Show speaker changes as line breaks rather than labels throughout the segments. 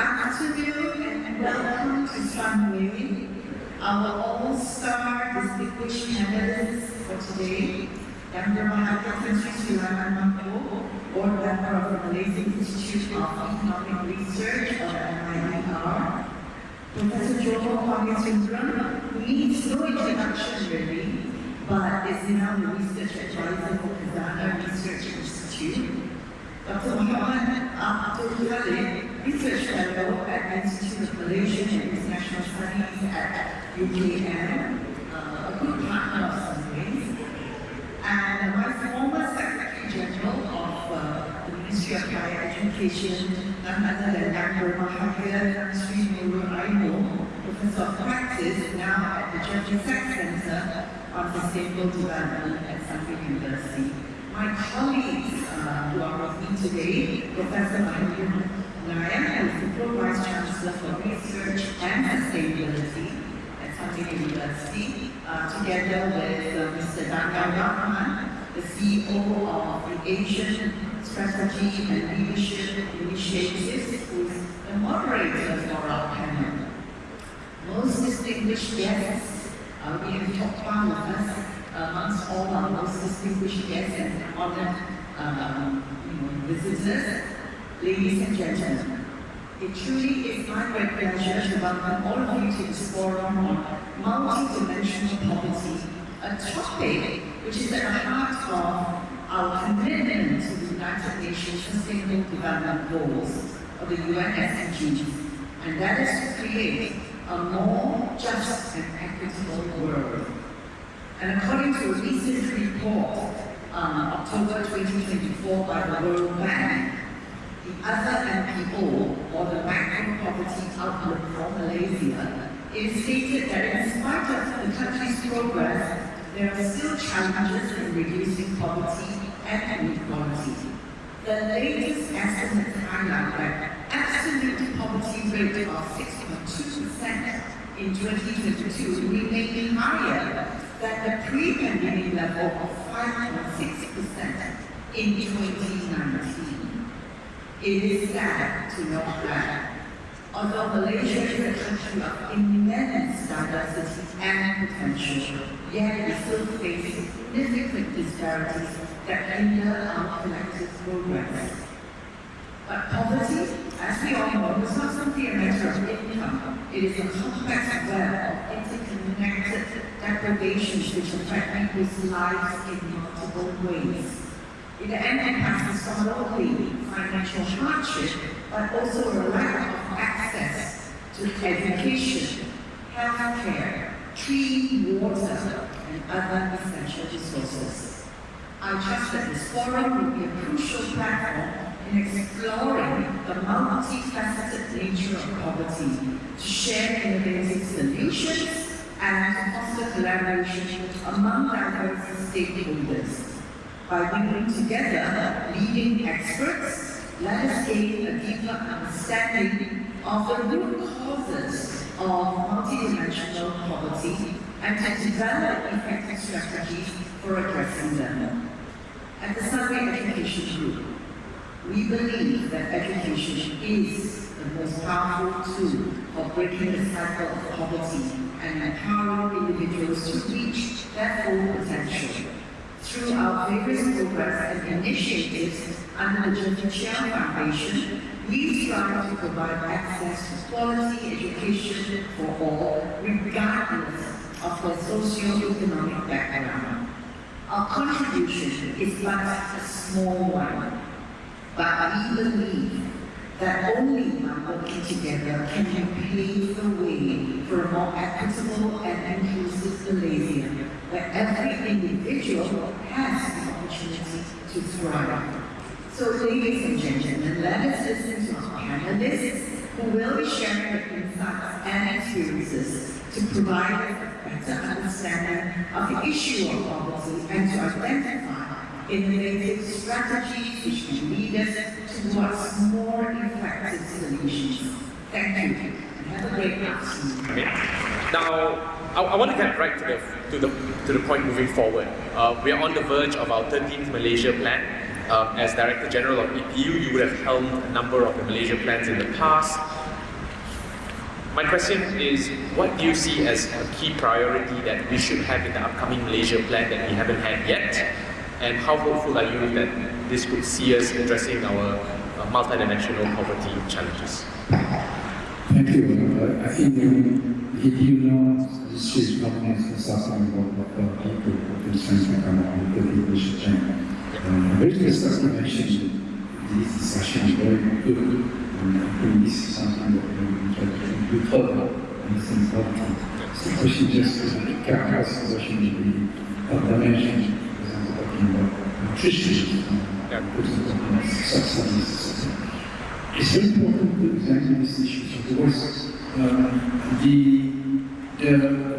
afternoon and welcome to Sunway, our all-star distinguished panelists for today. Dr. Mahbob Sulaiman Mahbob, board member of the Malaysian Institute of Economic Research, or MIER. Professor Jomo Kwame, who needs no introduction really, but is now the research advisor for Khazanah Research Institute. Dr. Muhammed, Abdul, Khalid, research fellow at the Institute of Malaysian and International Studies at UKM, a good partner of Sunway, and my former Secretary General of the Ministry of Higher Education, none other than Dr. Mahendhiran Noorul Ainur, Professor of Practice, now at the Sachs Center on Sustainable Development at Sunway University. My colleagues who are with me today, Professor Mahendhiran, Nair, who is the Vice-Chancellor for Research and Sustainability at Sunway University, together with Mr. Danial Rahman, the CEO of the Asian Strategy and Leadership Initiatives, who is the moderator for our panel. Most distinguished guests, we have Top One with us, amongst all our most distinguished guests and honored visitors, ladies and gentlemen. It truly is my great pleasure to welcome all of you to this forum on multidimensional poverty, a topic which is at the heart of our commitment to the United Nations Sustainable Development Goals, or the UN SDGs, and that is to create a more just and equitable world. And according to a recent report, October 2024 by the World Bank, the other MPO, or the Macro Poverty Outlook for Malaysia, it is stated that in spite of the country's progress, there are still challenges in reducing poverty and inequality. The latest estimates highlight that absolute poverty rate of 6.2% in 2022 remained higher than the pre-pandemic level of 5.6% in 2019. It is sad to note that although Malaysia is a country of immense diversity and potential, yet we still face significant disparities that hinder our collective progress. But poverty, as we all know, is not simply a matter of income. It is a complex web of interconnected deprivations which affect people's lives in multiple ways. It encompasses not only financial hardship, but also a lack of access to education, healthcare, clean water, and other essential resources. I trust that this forum will be a crucial platform in exploring the multifaceted nature of poverty, to share innovative solutions, and to foster collaboration among diverse stakeholders. By bringing together leading experts, let us gain a deeper understanding of the root causes of multidimensional poverty and to develop effective strategies for addressing them. At the Sunway Education Group, we believe that education is the most powerful tool for breaking the cycle of poverty and empowering individuals to reach their full potential. Through our various programs and initiatives under the Danial Foundation, we strive to provide access to quality education for all, regardless of their socio-economic background. Our contribution is but a small one, but we believe that only by working together can we pave the way for a more equitable and inclusive Malaysia, where every individual has the opportunity to thrive. So, ladies and gentlemen, let us listen to our panelists who will be sharing their insights and experiences to provide us a better understanding of the issue of poverty and to identify innovative strategies which can lead us towards more effective solutions. Thank you, and have a great afternoon.
Okay. Now, I want to get right to the point moving forward. We are on the verge of our 13th Malaysia plan. As Director General of EPU, you would have helmed a number of the Malaysia plans in the past. My question is, what do you see as a key priority that we should have in the upcoming Malaysia plan that we haven't had yet? And how hopeful are you that this could see us addressing our multidimensional poverty challenges?
Thank you. I think if you know this is not necessarily about people who trying to come up with the English channel. Very interesting mentioned this discussion is very good. And this is something that we try to do further in this poverty. So the question just characterizes the question of the dimension, for example, talking about nutrition, subsidies. It's very important to examine this issue. So there was the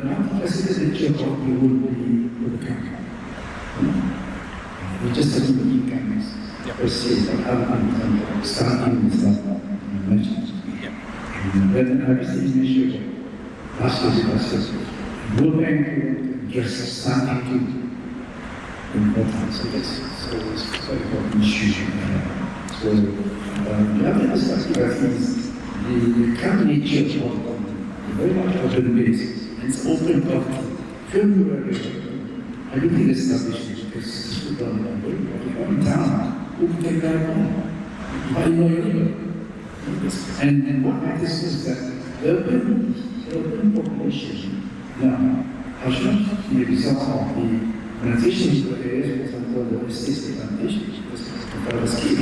multifaceted nature of the world will become. We just talking about incomes. Per se, but how starting with that mentioned. When everything is measured, last year, World Bank addresses something to important. So that's always a very important issue. So the other aspect I think is the current nature of the very much open base and it's open poverty. I don't think it's established because people are in town. Who can take that on? By no and what matters is that the urban population now has not the result of the plantations to areas, for example, the estate plantations, because the scheme,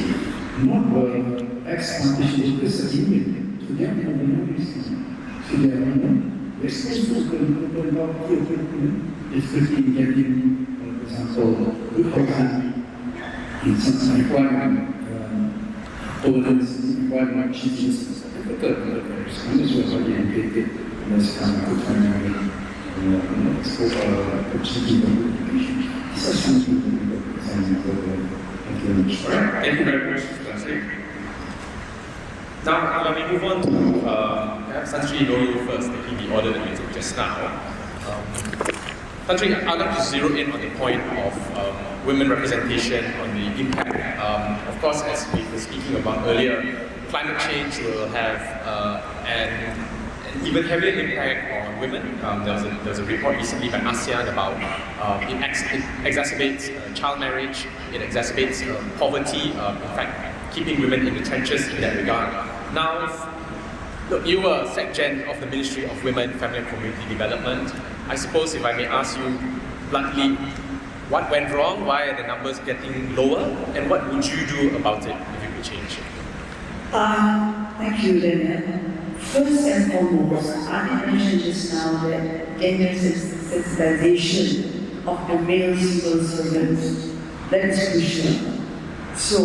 not by ex-plantation because of union. So they are no reason. So they are no exposed to the about it's pretty getting, for example, good housing. In some requirement, requirement changes difficult. This was already indicated in this kind of time. This is something
Thank you very much, Sir. Now, let me move on to perhaps Noorul first, taking the order that we took just now. I'd like to zero in on the point of women representation on the impact. Of course, as we were speaking about earlier, climate change will have an even heavier impact on women. There was a report recently by ASEAN about it exacerbates child marriage, it exacerbates poverty, in fact, keeping women in the trenches in that regard. Now, look, you were SecGen of the Ministry of Women, Family and Community Development. I suppose if I may ask you bluntly, what went wrong? Why are the numbers getting lower? And what would you do about it if you could change it?
Thank you, Daniel. First and foremost, I mentioned just now that gender sensitization of the male civil servants, that is crucial. So,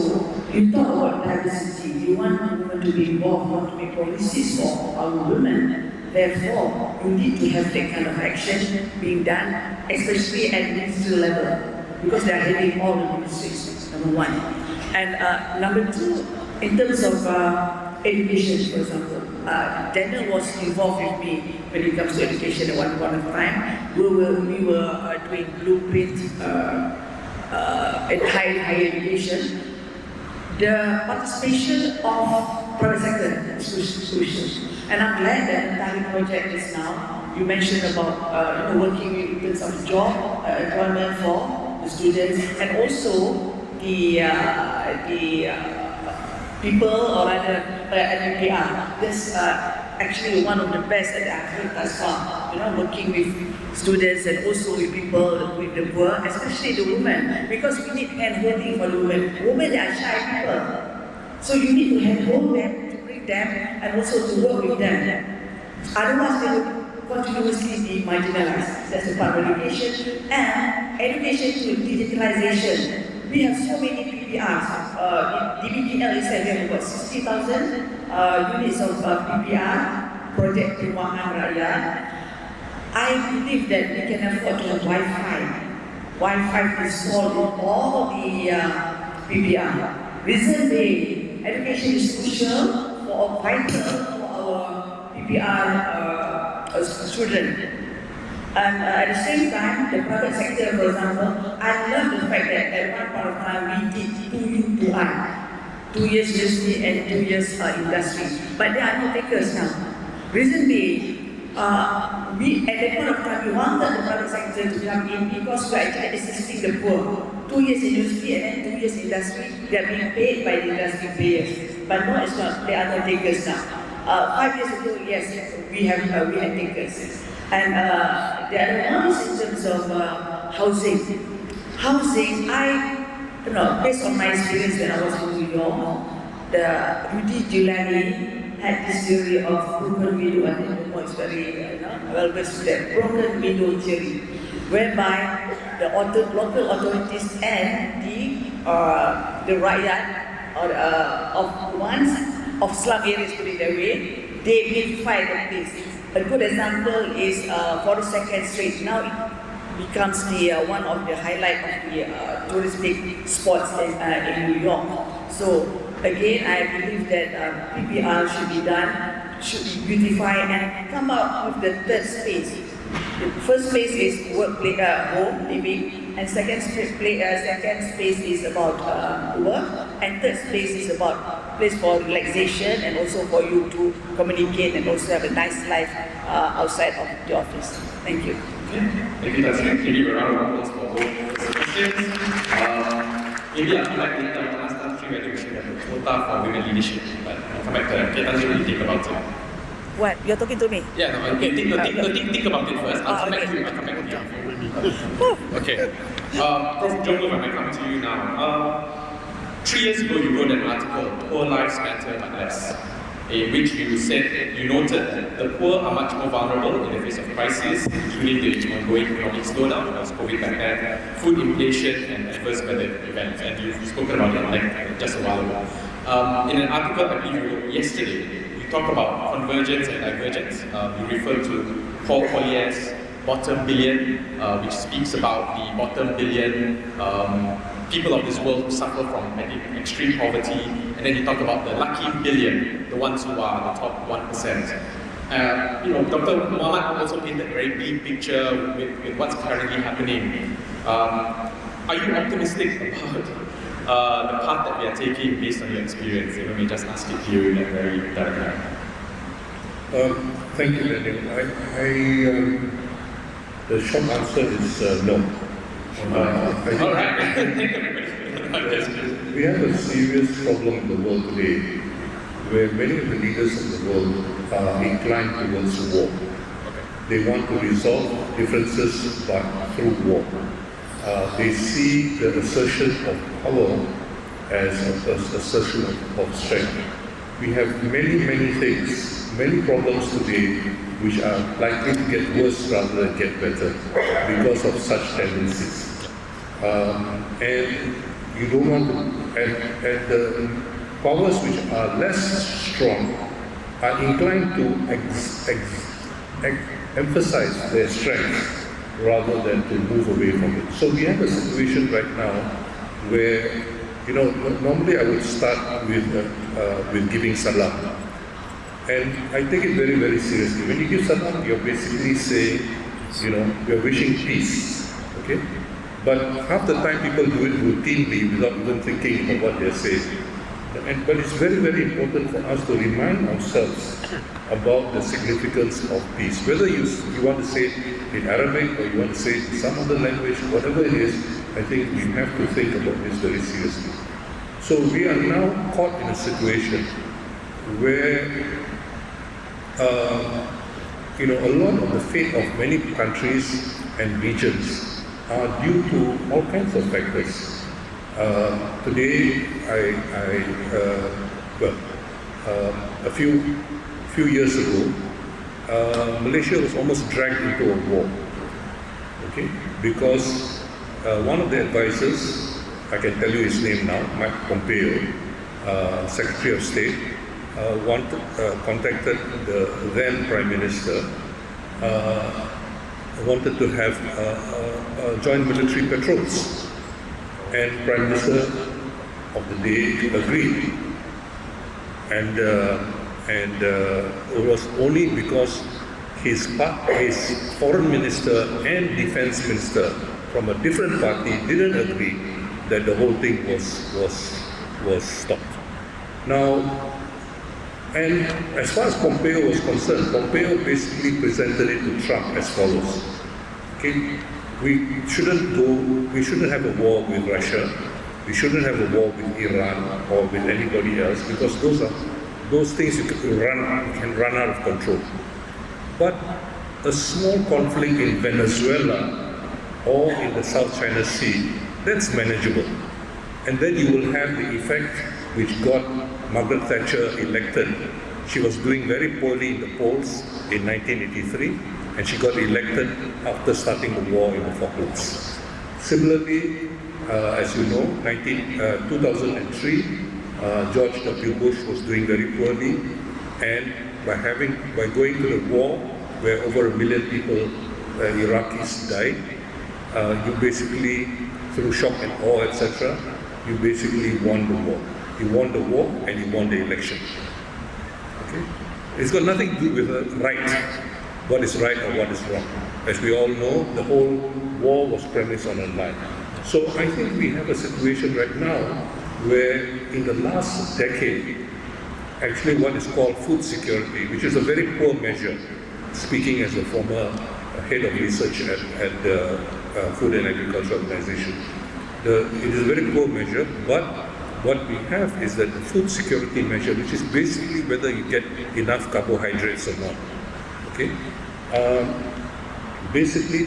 you talk about diversity, you want women to be involved, you want to make policies for our women. Therefore, you need to have that kind of action being done, especially at ministerial level, because they are heading all the ministries, number one. And number two, in terms of education, for example, Daniel was involved with me when it comes to education at one point of time. We were doing blueprint in higher education. The participation of private sector is crucial. And I'm glad that the entire project is now, you mentioned about working in terms of job, employment for the students, and also the people or rather MIER. That's actually one of the best that I've heard thus far. Working with students and also with people, with the poor, especially the women, because we need hand-holding for the women. Women, they are shy people, so you need to hand-hold them, them and also to work with them. Otherwise, they will continuously be marginalized. That's the part of education and education to digitalization. We have so many PPRs. DBTL is we have about 60,000 units of PPR, Project Perumahan Rakyat. I believe that we can afford to have Wi-Fi. Wi-Fi installed in all the PPR. Reason being, education is crucial or vital for our PPR children. And at the same time, the private sector, for example, I love the fact that at one point of time we did 2U2I, 2 years university and 2 years industry. But there are no takers now. Reason being, we at that point of time, we wanted the private sector to come in because we are actually assisting the poor. 2 years in university and then 2 years in industry, they are being paid by the industry players. But no, it's not. They are not takers now. 5 years ago, yes, we had takers. And the other one is in terms of housing. Housing, based on my experience when I was in New York, the Rudy Giuliani had this theory of broken window. I think it's very well versed there. Broken window theory, whereby the local authorities and the rakyat or of ones of slum areas, put it that way, they beautify the place. A good example is 42nd Street. Now it becomes one of the highlight of the touristic spots in New York. So again, I believe that PPR should be done, should be beautified and come up with the third space. The first space is home, living, and second space is about work, and third space is about place for relaxation and also for you to communicate and also have a nice life outside of the office. Thank you.
Thank you, Tasmin. Maybe a round of applause for both questions. Maybe I'd like to ask Tasmin whether we should have a quota for women leadership, but I'll come back to that. Okay, Tasmin, what do you think about it?
What? You're talking to me?
Yeah, no, okay, think about it first. I'll come back to you. Okay. Prof. Jomo, I come to you now. 3 years ago, you wrote an article, Poor Lives Matter But Less, in which you noted that the poor are much more vulnerable in the face of crises, including the ongoing economic slowdown, because COVID back then, food inflation, and adverse weather events. And you've spoken about it just a while ago. In an article I believe you wrote yesterday, you talk about convergence and divergence. You refer to Paul Collier's bottom billion, which speaks about the bottom billion people of this world who suffer from extreme poverty, and then you talk about the lucky billion, the ones who are the top 1%. Dr. Muhammad also painted a very big picture with what's currently happening. Are you optimistic about the path that we are taking based on your experience? Let me just ask it to you in a very direct manner.
Thank you, Daniel. The short answer is no.
All right.
We have a serious problem in the world today, where many of the leaders of the world are inclined towards war. They want to resolve differences but through war. They see the assertion of power as an assertion of strength. We have many things, many problems today which are likely to get worse rather than get better because of such tendencies. And you don't want to, and the powers which are less strong are inclined to emphasize their strength rather than to move away from it. So we have a situation right now where, normally I would start with giving salam. And I take it very seriously. When you give salam, you're basically saying, you're wishing peace, okay? But half the time people do it routinely without even thinking of what they're saying. But it's very important for us to remind ourselves about the significance of peace. Whether you want to say it in Arabic or you want to say it in some other language, whatever it is, I think we have to think about this very seriously. So we are now caught in a situation where a lot of the fate of many countries and regions are due to all kinds of factors. Today, a few years ago, Malaysia was almost dragged into a war. Okay, because one of the advisors, I can tell you his name now, Mike Pompeo, Secretary of State, contacted the then Prime Minister, wanted to have joint military patrols, and Prime Minister of the day agreed, and it was only because his foreign minister and defense minister from a different party didn't agree that the whole thing was stopped. Now, And as far as Pompeo was concerned, Pompeo basically presented it to Trump as follows. Okay, we shouldn't have a war with Russia, we shouldn't have a war with Iran or with anybody else, because those things can run out of control. But a small conflict in Venezuela or in the South China Sea, that's manageable. And then you will have the effect which got Margaret Thatcher elected. She was doing very poorly in the polls in 1983, and she got elected after starting the war in the Falklands. Similarly, as you know, 2003, George W. Bush was doing very poorly, and by going to the war where over 1 million people, Iraqis died, you basically, through shock and awe, etc., you basically won the war. You won the war and you won the election. Okay? It's got nothing to do with what is right or what is wrong. As we all know, the whole war was premised on a lie. So I think we have a situation right now where in the last decade, actually what is called food security, which is a very poor measure, speaking as a former head of research at the Food and Agriculture Organization. It is a very poor measure, but what we have is that the food security measure, which is basically whether you get enough carbohydrates or not. Okay, basically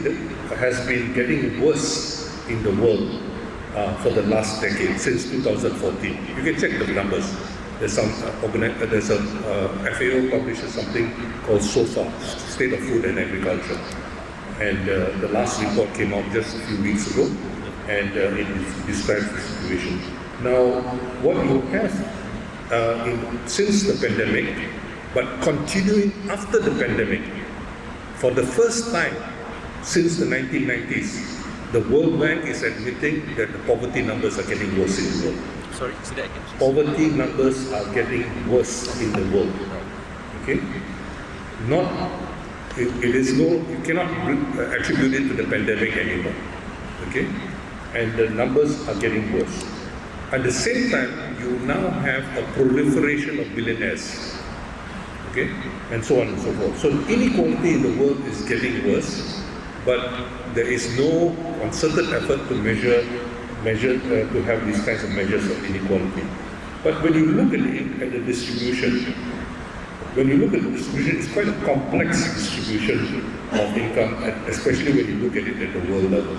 has been getting worse in the world for the last decade, since 2014. You can check the numbers. There's a FAO publishes something called SOFA, State of Food and Agriculture, and the last report came out just a few weeks ago, and it describes the situation. Now, what you have since the pandemic, but continuing after the pandemic, for the first time since the 1990s, the World Bank is admitting that the poverty numbers are getting worse in the world.
Sorry, say that again.
Poverty numbers are getting worse in the world. Okay? You cannot attribute it to the pandemic anymore. Okay? And the numbers are getting worse. At the same time, you now have a proliferation of billionaires. Okay? And so on and so forth. So inequality in the world is getting worse, but there is no concerted effort to to have these kinds of measures of inequality. But when you look at the distribution, it's quite a complex distribution of income, especially when you look at it at the world level.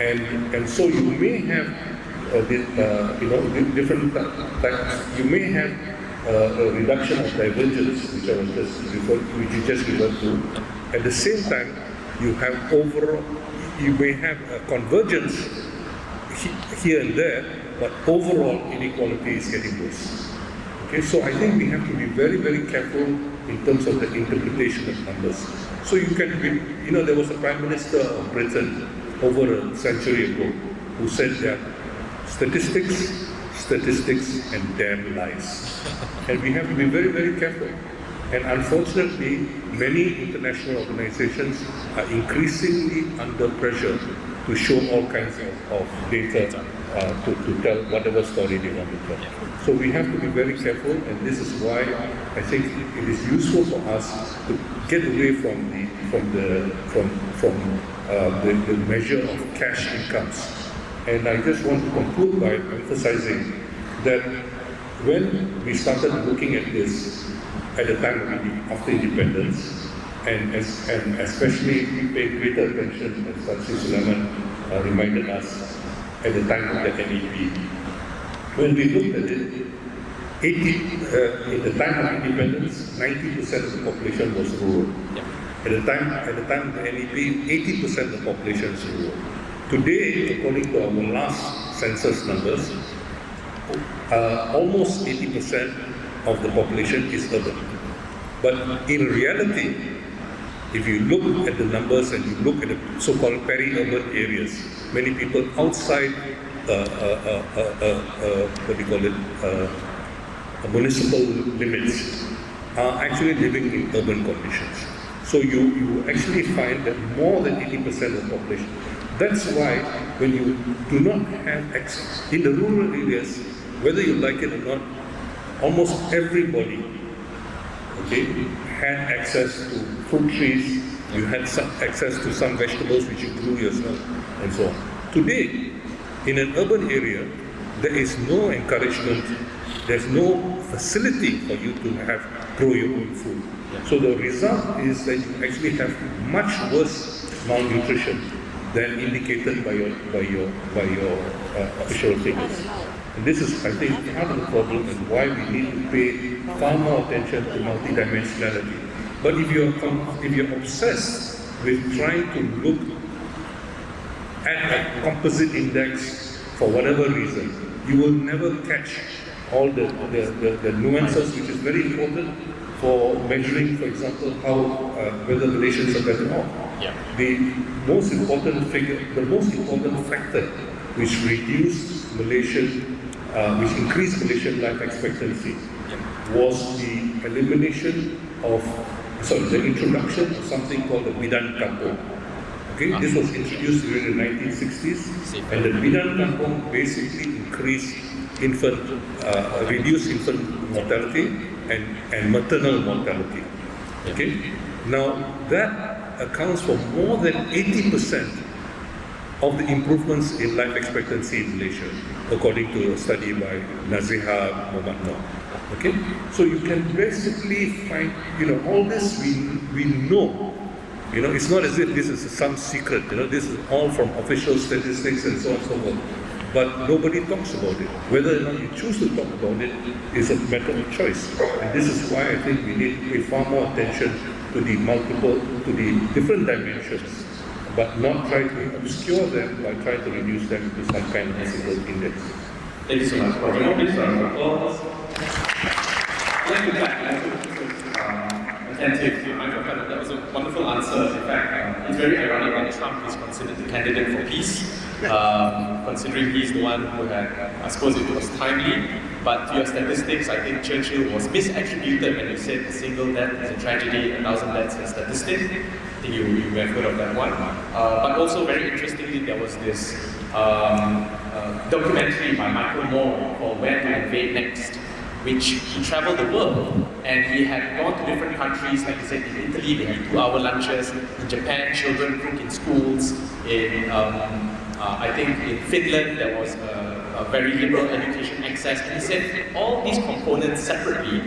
And so you may have different types. You may have a reduction of divergence, which you just referred to. At the same time, you may have a convergence here and there, but overall inequality is getting worse. Okay, so I think we have to be very, very careful in terms of the interpretation of numbers. So there was a Prime Minister of Britain over a century ago who said that statistics, and damn lies. And we have to be very, very careful. And unfortunately, many international organizations are increasingly under pressure to show all kinds of data to tell whatever story they want to tell. So we have to be very careful, and this is why I think it is useful for us to get away from the measure of cash incomes. And I just want to conclude by emphasizing that when we started looking at this at the time after independence, and especially we paid greater attention, as Sulaiman reminded us, at the time of the NEP. When we looked at it, at the time of independence, 90% of the population was rural. At the time of the NEP, 80% of the population is rural. Today, according to our last census numbers, almost 80% of the population is urban. But in reality, if you look at the numbers and you look at the so-called peri-urban areas, many people outside municipal limits are actually living in urban conditions. So you actually find that more than 80% of the population. That's why when you do not have access in the rural areas, whether you like it or not, almost everybody okay, had access to fruit trees, you had access to some vegetables which you grew yourself, and so on. Today, in an urban area, there is no encouragement, there's no facility for you to grow your own food. So the result is that you actually have much worse malnutrition than indicated by your official figures. And this is, I think, part of the problem and why we need to pay far more attention to multidimensionality. But if you're obsessed with trying to look at a composite index for whatever reason, you will never catch all the nuances, which is very important for measuring, for example, how whether Malaysians are better off.
Yeah.
The most important factor which reduced which increased Malaysian life expectancy was the introduction of something called the bidan kampung. Okay, this was introduced during the 1960s, and the bidan kampung basically reduced infant mortality and maternal mortality. Okay, now that accounts for more than 80% of the improvements in life expectancy in Malaysia, according to a study by Naziha Muhammed. Okay, so you can basically find, all this we know. It's not as if this is some secret. This is all from official statistics and so on and so forth. But nobody talks about it. Whether or not you choose to talk about it is a matter of choice. And this is why I think we need to pay far more attention to the different dimensions, but not try to obscure them by trying to reduce them to some kind of single index.
Thank you so much, Prof. Please round of applause. Thank you, attentive. That was a wonderful answer. In fact, it's very ironic that Trump is considered the candidate for peace, considering he's the one who had, I suppose it was timely, but to your statistics, I think Churchill was misattributed when you said a single death is a tragedy, 1,000 deaths is a statistic. I think you may have heard of that one. But also very interestingly, there was this documentary by Michael Moore called Where to Invade Next, which he traveled the world and he had gone to different countries. Like he said, in Italy they had 2-hour lunches, in Japan children cook in schools, in I think in Finland there was a very liberal education access, and he said all these components separately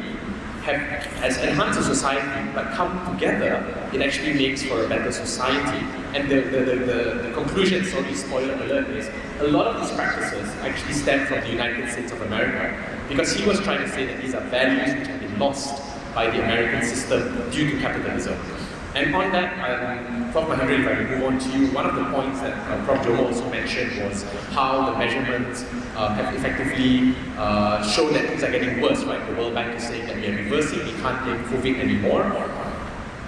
has enhanced the society, but come together, it actually makes for a better society. And the conclusion, sorry, spoiler alert, is a lot of these practices actually stem from the United States of America, because he was trying to say that these are values which have been lost by the American system due to capitalism. And on that, Prof. Mahendhiran, if I can move on to you, one of the points that Prof. Jomo also mentioned was how the measurements have effectively shown that things are getting worse, right? The World Bank is saying that we are reversing, we can't improve it anymore.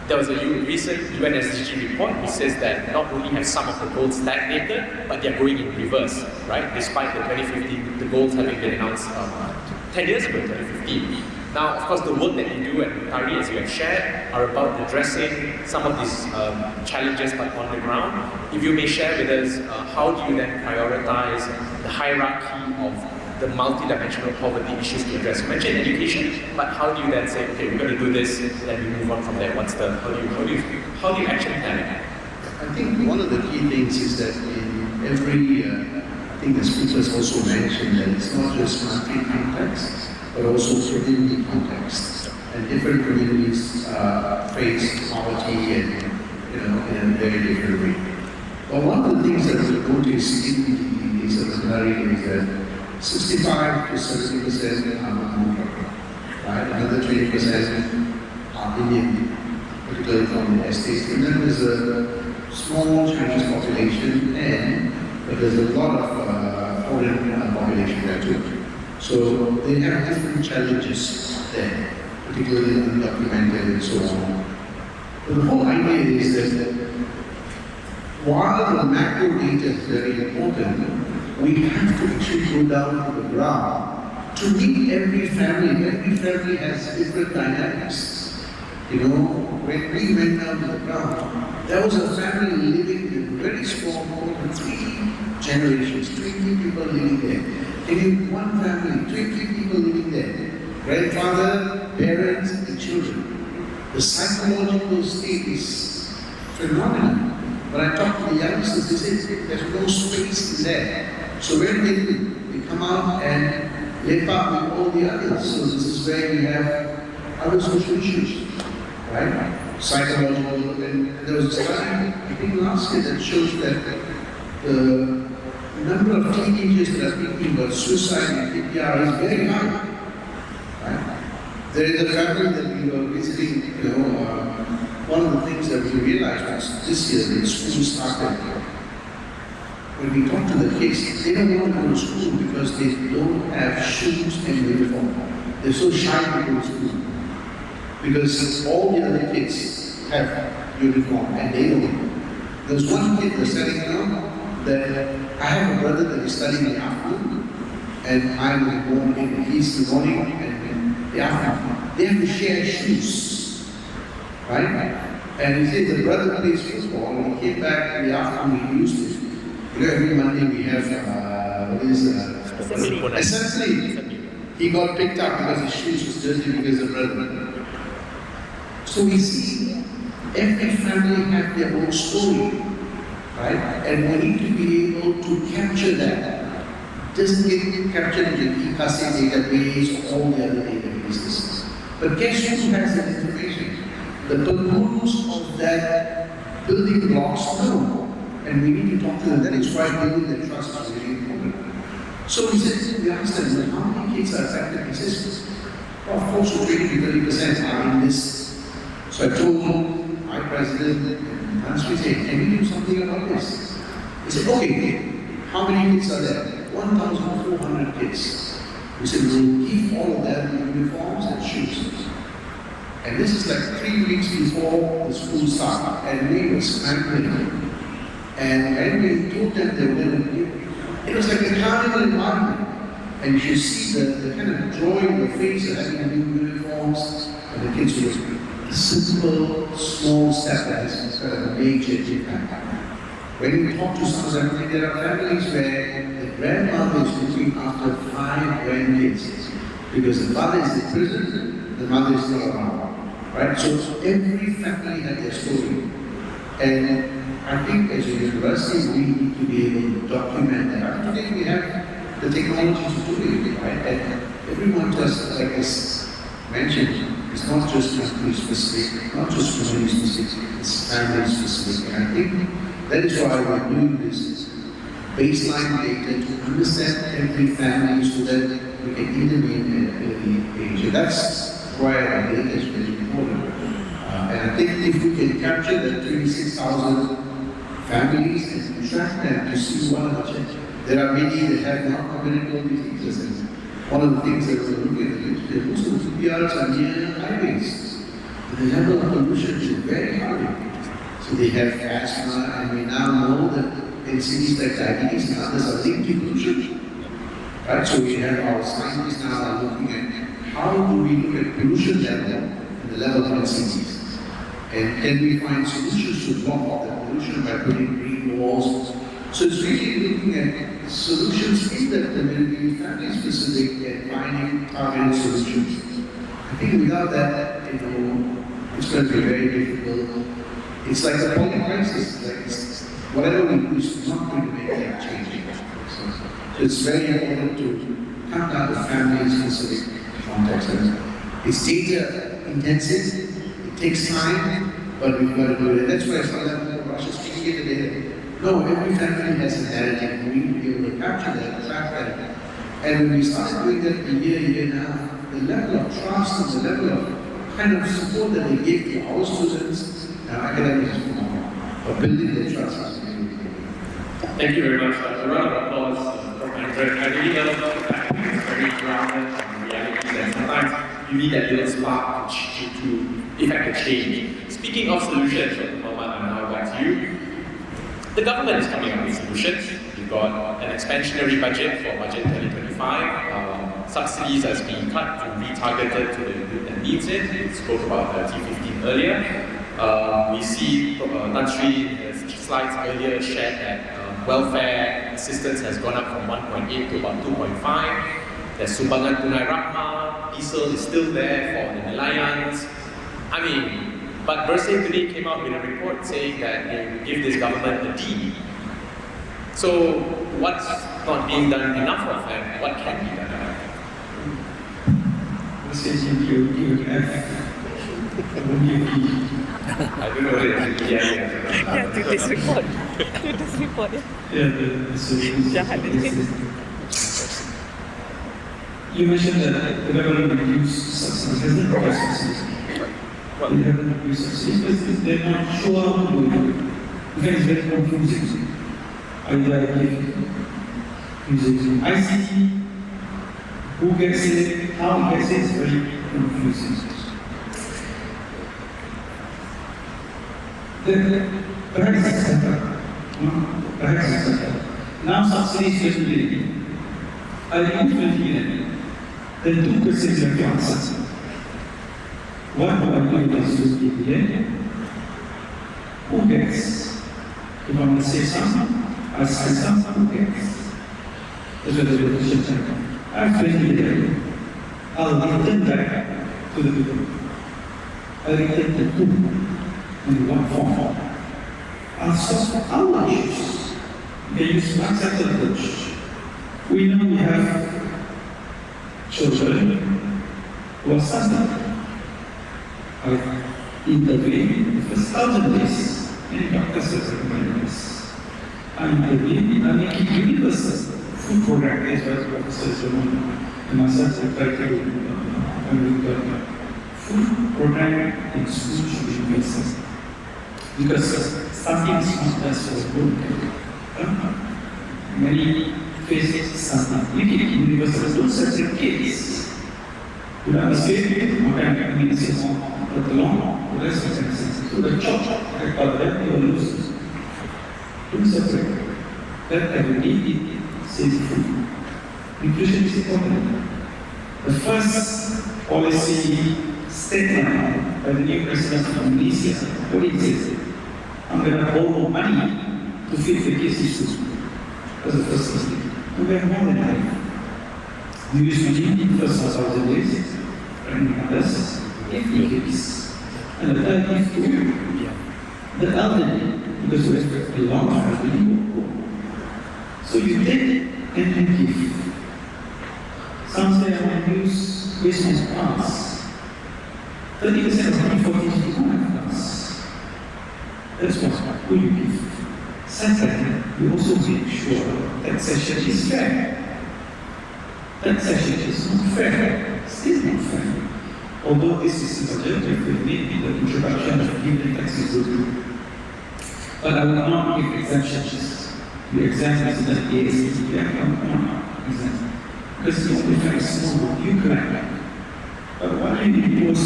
There was a recent UNSDG report which says that not only have some of the goals stagnated, but they are going in reverse, right? Despite the 2015, the goals having been announced 10 years ago, 2015. Now, of course, the work that you do at Tari, as you have shared, are about addressing some of these challenges, but on the ground. If you may share with us, how do you then prioritize the hierarchy of the multidimensional poverty issues to address? You mentioned education, but how do you then say, okay, we're going to do this, then we move on from there? How do you actually plan it?
I think one of the key things is that in every, I think the speakers also mentioned that it's not just country context, but also community context. And different communities face poverty and, in a very different way. But one of the things that we noticed in the scenario is that 65 to 70% are Muslim, right? Another 20% are Indian, particularly from the estates. And then there's a small Chinese population, but there's a lot of foreign population there too. So they have different challenges there, particularly undocumented and so on. But the whole idea is that while the macro data is very important, we have to actually go down to the ground to meet every family. Every family has different dynamics. When we went down to the ground, there was a family living in a very small home, 3 generations, 20 people living there. In one family, 20 people living there. Grandfather, parents, and children. The psychological state is phenomenal. When I talk to the youngsters, they say there's no space in there. So when they come out and live up with all the others, so this is where we have other social issues, right? Psychological, and there was a study, I think last year, that shows that the number of teenagers that are thinking about suicide in PPR is very high. Right? There is a family that we were visiting, one of the things that we realized was this year when school started, when we talk to the kids, they don't want to go to school because they don't have shoes and uniform. They're so shy to go to school. Because all the other kids have uniform and they don't. There's one kid that's studying now that I have a brother that is studying in the afternoon and I'm in the morning, he's in the morning and in the afternoon. They have to share shoes, right? And he said the brother plays football and he came back in the afternoon, he used it. Every Monday we have, assembly. He got picked up because his shoes was dirty because of the brother. So we see every family have their own story, right? And we need to be able to capture that. It doesn't get captured in the ECASI database or all the other databases. But guess who has that information? The balloons of that building blocks know. And we need to talk to them. That is why building the trust is really important. So we asked them, how many kids are affected? He says, of course, 20 to 30% are in this. So I told my president, and Ansri said, can we do something about this? He said, okay, how many kids are there? 1,400 kids. We said, we'll give all of them uniforms and shoes. And this is like 3 weeks before the school started, and we were scrambling. And when we told them they were going to give, it was like a carnival environment. And you see the kind of joy in the face of having new uniforms, and the kids were a simple, small step that has got a major impact. When we talk to some of them, there are families where the grandmother is looking after 5 grandkids because the father is in prison, the mother is not around. Right? So every family has their story. And I think as a university, we need to be able to document that. Today we have the technology to do it, right? And everyone just, like I mentioned, it's not just country specific, not just community specific, it's family specific. And I think that is why we're doing this baseline data to understand every family so that we can intervene at early age. And that's why our data is very important. And I think if we can capture the 26,000 families and track them to see what are the there are many that have non-communicable diseases. And one of the things that we're looking at, most of the PPRs are near highways. The level of pollution is very high. So they have asthma, and we now know that in cities like diabetes and others are linked to pollution. Right? So we have our scientists now are looking at how do we look at pollution level and the level of cities. And can we find solutions to block off the pollution by putting green walls? So it's really looking at solutions in the community, family specific, and finding targeted solutions. I think without that, it's going to be very difficult. It's like the public crisis. Like whatever we do is not going to make that change. So it's very important to come down to family specific context. It's data intensive. Takes time, but we've got to do it. That's why some of the Russians speaking it today. No, every family has a narrative. We need to be able to capture that, track that. And when we started doing that a year now, the level of trust and the level of kind of support that they give to our students and our academics is phenomenal. Building their trust is really important.
Thank you very much. A round of applause for Andrew. I really love the fact that it's very grounded on reality and sometimes you need that little spark to effect a change. Speaking of solutions, Muhammed, I'm now back to you. The government is coming up with solutions. We've got an expansionary budget for budget 2025. Subsidies are being cut and retargeted to the group that needs it. We spoke about the T15 earlier. We see Tan Sri slides earlier shared that welfare assistance has gone up from 1.8 to about 2.5. There's Sumbangan Tunai Rahman, diesel is still there for the Nelayans. I mean, but Bersih today came out with a report saying that they will give this government a D. So what's not being done enough of, and what can be done?
you F.
I don't know whether it's
Yeah, to this report. To this report, yeah.
You mentioned that the government reduced subsidies. Has the process? They haven't reduced subsidies. They're not sure how to do it. Because it's very confusing. Either using ICT, who gets it, how he gets it, is very confusing. Perhaps it's better. Perhaps it's better. Now subsidies just really. I remove 20 million. Then 2% of your answer. What do I do with this 20 million? Who gets? If I want to say something, I say something, who gets? That's what the question is. I have 20 million. I'll return back to the people. I'll return the two. In one form. I'll solve our issues. They use Vice-Chancellor approach. We know we have children who are suffering. I intervene the first 1,000 days. Many doctors have recommended this. I intervene and make it universal. Food program is what Professor Jomo and myself have tried to do. Food program in school should be universal. Because something is not just for good. Many face something. You can universal, don't separate kids. You understand? Makan kami semua bertolong, boleh separate. So the church, I call them, you will lose. Don't separate. That every day says food. Nutrition is important. The first policy statement by the new president of Malaysia, what it says, I'm going to borrow money to feed the kids in school. That's the first thing. We have more than that. We use money in the first 1,000 days, and others, if the kids. And the third is to the elderly, because we have a long time. So you take and give. Some say I want to use business plans. 30% of money for kids is not enough. That's what you give. Second, we also make sure taxation is fair. Taxation is not fair, still not fair. Although this is a budget, we need the introduction of giving taxes will do. But I will not give exemptions. The examples that ASLI, I cannot exempt. Because it's only very small, you can. But what you need was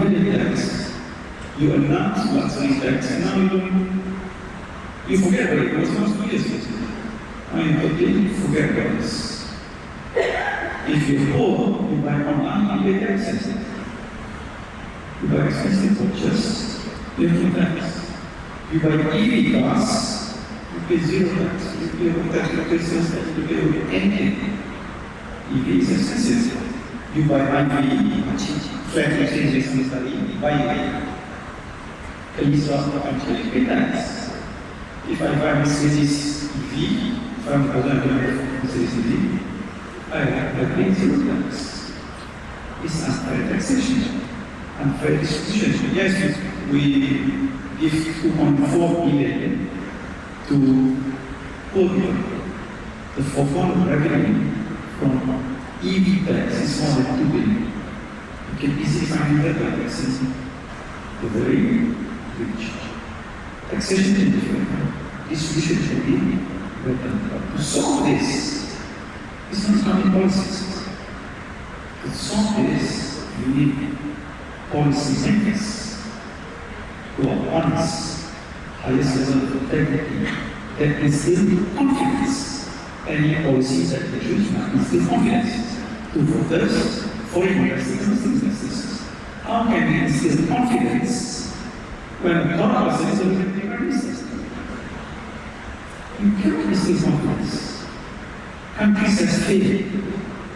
giving tax. You announce what's on tax, and now you forget about it. It was not 2 years ago. I didn't forget about this. If you're poor, you buy online, you pay taxes. You buy expensive purchase, you pay tax. You buy EV cars, you pay zero tax. You pay tax, you pay sales tax, you pay anything. EV is expensive. You buy IV, flat exchange is study, buy it. Police are actually pay tax. If I buy Mercedes EV, if I'm Mercedes EV, I have to pay zero tax. It's unfair taxation, unfair distribution. Yes, we give 2.4 billion to poor people. The foregone revenue from EV tax is more than 2 billion. You can easily find that by taxing the very rich. Taxation is different. Distribution should be better. To solve this, it's not economic policies. To solve this, you need policy makers who are honest, highest level of integrity, that instill confidence. Any policies that introduce instill confidence to voters, foreign investors, and investors. How can we instill confidence when a lot of us is already prime ministers? You cannot instill confidence. Countries have failed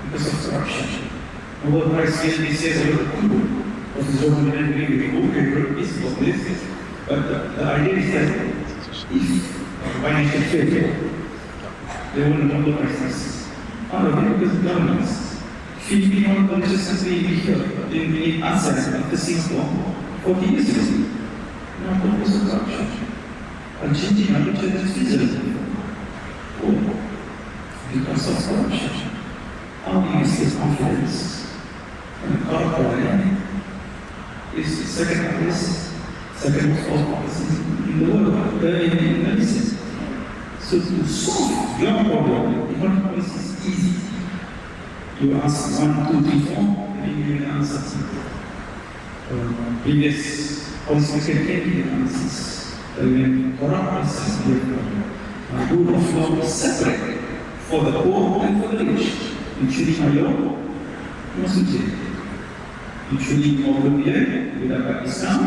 because of corruption. The World Prize says a lot of people. Professor Jomo didn't agree with book, they wrote this about this. But the idea is that if financial failure, they want to double prices. How are they? Because governments, Filipino consistently here in ASEAN after Singapore 40 years ago. Now, because of corruption, and changing our culture and Switzerland. Oh, because of corruption. How do you say confidence? And corruption is the second highest, second most office in the world, in Malaysia. So to solve your problem, economic policy is easy. You ask 1, 2, 3, 4, and you get answers. Previous policymakers can give answers. When corrupt policies give rule of law is separate for the poor and for the rich. Including Mayor, Muslim. Including Mahbob, without Islam,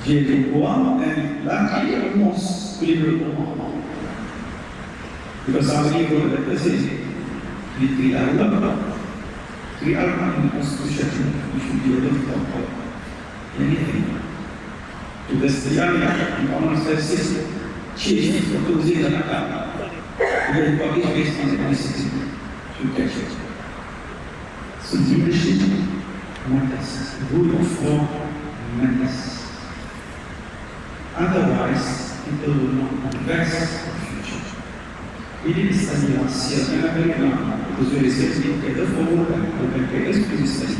Jomo, and lucky almost liberal. Because our legal letters say, we treat our love. We are not in the Constitution, we should be able to talk about anything. To the Syrian, in common sense, change the proposing the Nakam. We are public based on the Constitution. To catch it. So leadership matters, rule of law matters. Otherwise, people will not invest in the future. We did study last year, and I'm very glad because we researched together for more than decades to study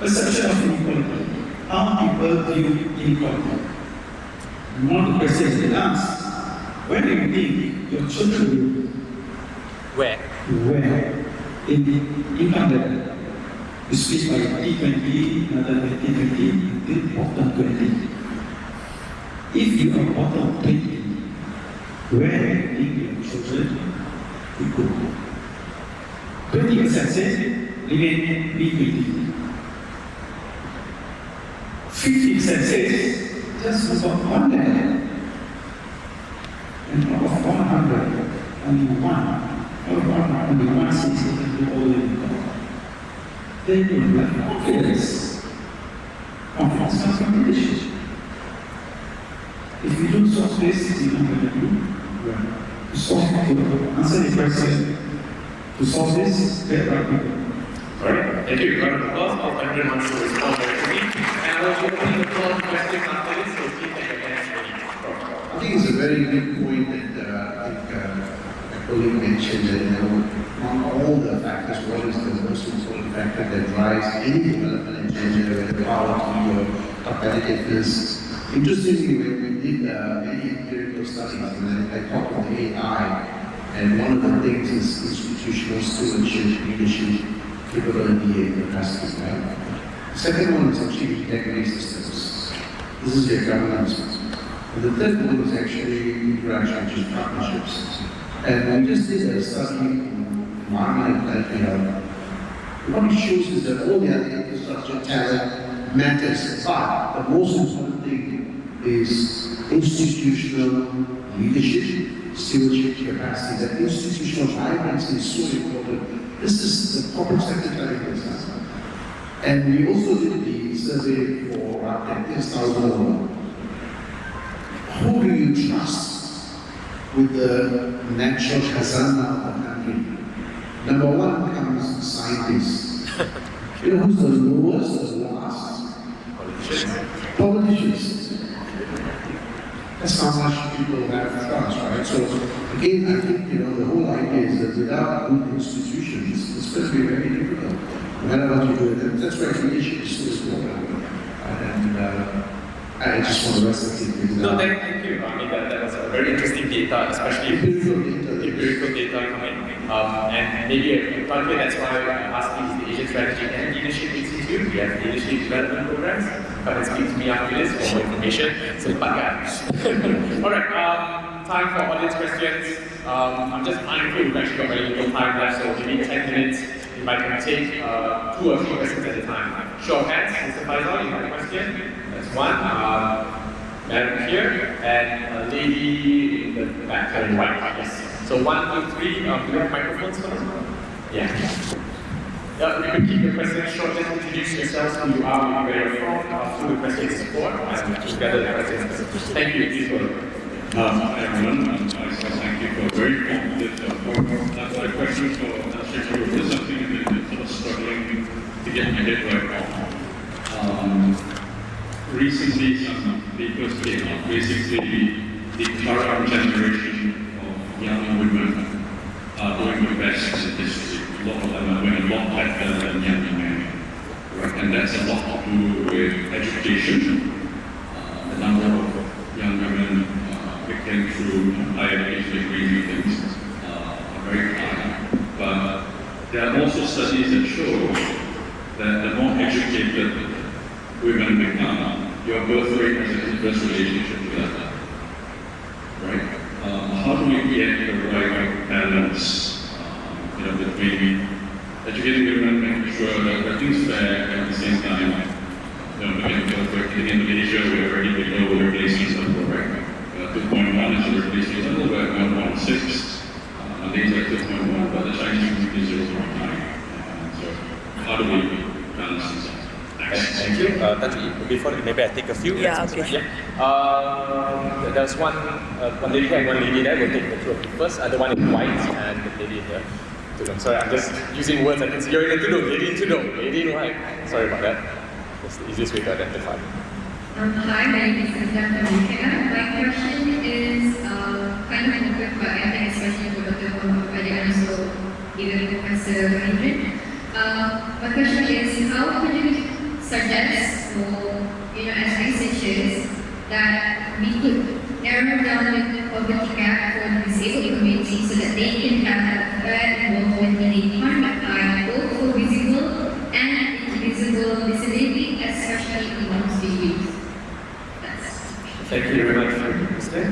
perception of inequality, how people view inequality. One of the questions they ask, when do you think your children will? Where? In the income level, you speak by T20, another by T20, until bottom 20. If you are bottom 20, where do you think your children will go? 20% say remain B20. 50% says just move up one level. And out of 100, only one. Only one says they can do all the income. They will have confidence. Confidence comes from leadership. If you don't solve this, you don't have to do. To answer the question, to solve this, get right people.
Alright, thank you. Round of applause. All 100 wants to respond very quickly. And I will open the floor to questions after this, so please take your hands ready.
I think it's a very good point that Khazanah mentioned that, among all the factors, what is the most important factor that drives any development agenda, whether poverty or competitiveness. Interestingly, when we did many empirical studies, and I talked about AI, and one of the things is institutional stewardship, leadership, capability, and capacity. Right? The second one is actually integrity systems. This is your governance. And the third one is actually interaction, which is partnerships. And we just did a study in Rahman and Danial. What it shows is that all the other infrastructure, talent matters, but the most important thing is institutional leadership, stewardship, capacity. That institutional vibrancy is so important. This is the corporate sector telling us. And we also did the survey for our 10,000. Who do you trust with the natural Khazanah of the country? Number one comes scientists. You know who's the lowest, the last? Politicians. That's how much people have trust, right? So again, I think the whole idea is that without good institutions, it's going to be very difficult. No matter what you do, and that's why leadership is so important. And I just want to rest the thing.
No, thank you. I mean, that was a very interesting data, especially empirical data coming. And maybe partly that's why I asked you the Asian Strategy and Leadership Institute. We have leadership development programs. Come and speak to me after this for more information. So, alright, time for audience questions. I'm just mindful we've actually got very little time left, so maybe 10 minutes. If I can take 2 or 3 questions at a time. Show of hands, Mr. Faisal, you have a question? That's one. Madam here, and a lady in the back, in white. Yes. So 1, 2, 3. Do you have microphones for us? Yeah. Yeah, we could keep the questions short. Just introduce yourselves, who you are, where you're from, who the questions is for, and together the questions. Thank you. Please go ahead.
Hi everyone, thank you for a very comprehensive that's my question for Secretary. This is something that is sort of struggling to get my head right now. Recently, some papers came out, basically the current generation of young women are doing the best in history. A lot of them are doing a lot better than young men. Right? And that's a lot to do with education. The number of young women getting through higher education degrees and things are very high. But there are also studies that show that the more educated women become, your birth rate has an inverse relationship to that. Right? How do we get the right balance between educating women, making sure that everything's fair, and at the same time, in Malaysia, we're already below the replacement level, right? 2.1 is the replacement level, we're at 1.6. Malaysia is 2.1, but the Chinese is 0.9. So, how do we balance this?
Thank you. Before maybe I take a few.
Yeah, okay.
Yeah. There's one lady here and one lady there. We'll take the two of you first. The one in white and the lady here. Sorry, I'm just using words. You're in the tudung, lady in tudung, lady in white. Sorry about that. That's the easiest way to identify.
Hi, my name is Sundaram from UK. My question is kind of open, but I think especially for Dr. Mahbob and also even Professor Mahendhiran. My question is, how would you suggest for, as researchers, that we could narrow down the poverty gap for the disabled community so that they can have a fair involvement in the economic pie, both for visible and invisible disability, especially amongst the youth?
Thank you very much for your question.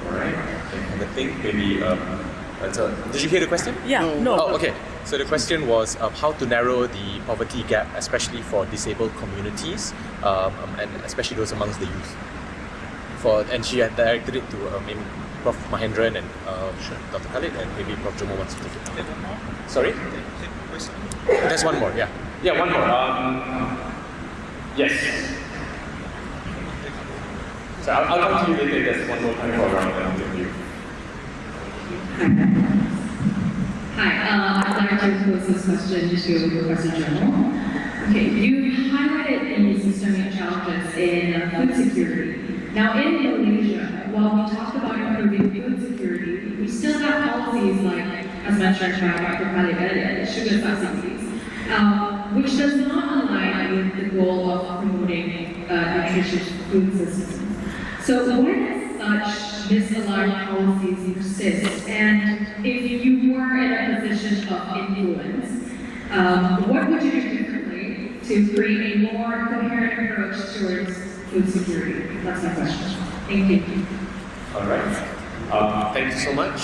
Alright. I think maybe did you hear the question?
Yeah, no.
Oh, okay. So the question was how to narrow the poverty gap, especially for disabled communities, and especially those amongst the youth. And she had directed it to maybe Prof. Mahendhiran and Dr. Khalid, and maybe Prof. Jomo wants to take it. Sorry? There's one more, yeah. Yeah, one more. Yes. So I'll come to you later. There's one more time for a round of you.
Hi, I'd like to pose this question to Professor Jomo. Okay, you highlighted the systemic challenges in food security. Now, in Malaysia, while we talk about improving food security, we still have policies like, as mentioned by Dr. Khalid, sugar subsidies, which does not align with the goal of promoting nutritious food systems. So, why does such misaligned policies persist? And if you were in a position of influence, what would you do differently to create a more coherent approach towards food security? That's my question. Thank you.
All right. Thank you so much.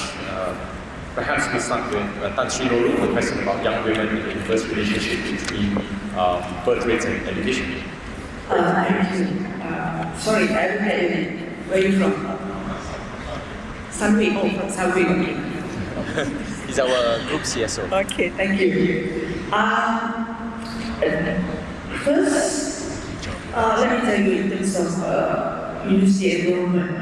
Perhaps we start with Tan Sri Noorul, the question about young women in the inverse relationship between birth rates and education.
Thank you. Sorry, I don't get it. Where are you from? Sunway. Oh, from Sunway.
He's our group CSO.
Okay,
Thank you. First, let me tell you in terms of university enrollment,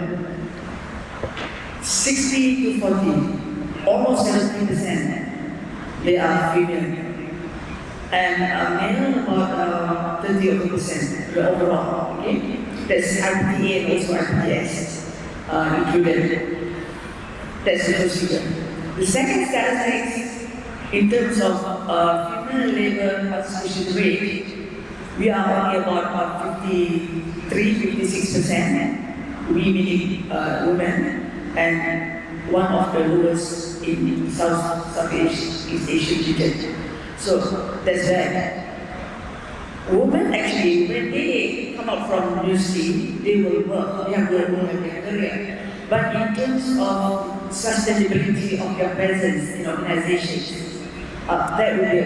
60 to 40, almost 70%, they are female. And male about 30 or 40% overall. Okay? That's RPA and also RPS included. That's the first figure. The second statistics, in terms of female labor participation rate, we are only about 53-56%, we meaning women, and one of the lowest in Southeast Asian region. So that's bad. Women actually, when they come out from university, they will work, they have their own career. But in terms of sustainability of your presence in organizations, that will